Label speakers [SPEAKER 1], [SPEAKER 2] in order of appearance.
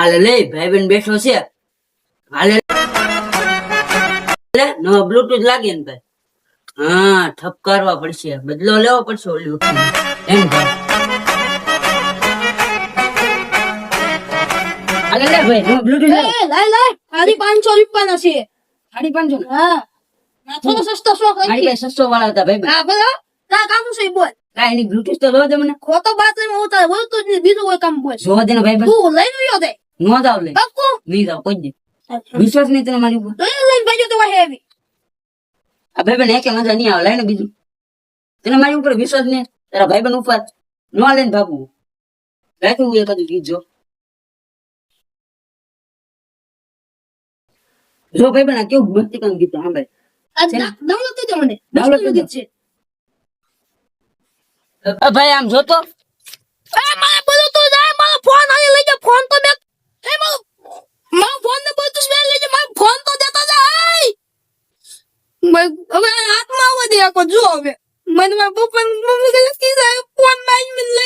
[SPEAKER 1] હાલે લે ભાઈ બેન બેઠો છે હાલે લે નો બ્લૂટૂથ લાગે ને ભાઈ હા ઠપકારવા પડશે બદલો લેવો પડશે ઓલી ઉઠીને. એમ ભાઈ હાલે લે ભાઈ નો બ્લૂટૂથ લાવ.
[SPEAKER 2] લાય 550 રૂપિયાનો છે.
[SPEAKER 1] 550
[SPEAKER 2] હા થોડો સસ્તો શોખ
[SPEAKER 1] મારી
[SPEAKER 2] રાખી.
[SPEAKER 1] પાસે 600 વાળા હતા ભાઈ
[SPEAKER 2] હા બોલો કા કામ છે બોલ.
[SPEAKER 1] કાઈ નહીં બ્લૂટૂથ તો લો દે મને
[SPEAKER 2] ખોટો બાથરૂમ ઉતાર બોલતો જ નહીં, બીજું કોઈ કામ બોલ.
[SPEAKER 1] જોવા દે ને ભાઈ
[SPEAKER 2] તું લઈને આવ્યો તે
[SPEAKER 1] નો જાવ લે
[SPEAKER 2] પાક્કું
[SPEAKER 1] નહીં જાવ કોઈ દી વિશ્વાસ નહીં તને મારી ઉપર
[SPEAKER 2] લઈને ભાઈ તો વાહે આવી.
[SPEAKER 1] આ ભાઈ બેન એકે મજા નહીં આવે લાય ને બીજું તને મારી ઉપર વિશ્વાસ નહીં તારા ભાઈ બેન ઉપર નો લઈને ભાગવું રાખું એકાદું ગીત જો ભાઈ બેન આ કેવું ભક્તિ કામ ગીત સાંભળે
[SPEAKER 2] આ ડાઉનલોડ કરી દે મને.
[SPEAKER 1] Download કરી દે.
[SPEAKER 2] છે.
[SPEAKER 1] ભાઈ આમ જોતો
[SPEAKER 2] એ મને બોલો તો જાય મારો ફોન આને લઈ જા ફોન તો બે એ મારો ફોન ને બધું સ્મેલ લઈ જા મારો ફોન તો દેતા જાય. હવે હાથમાં આવવા દે આકો જો હવે મને મારા પપ્પા મમ્મી કે જાય ફોન માં મને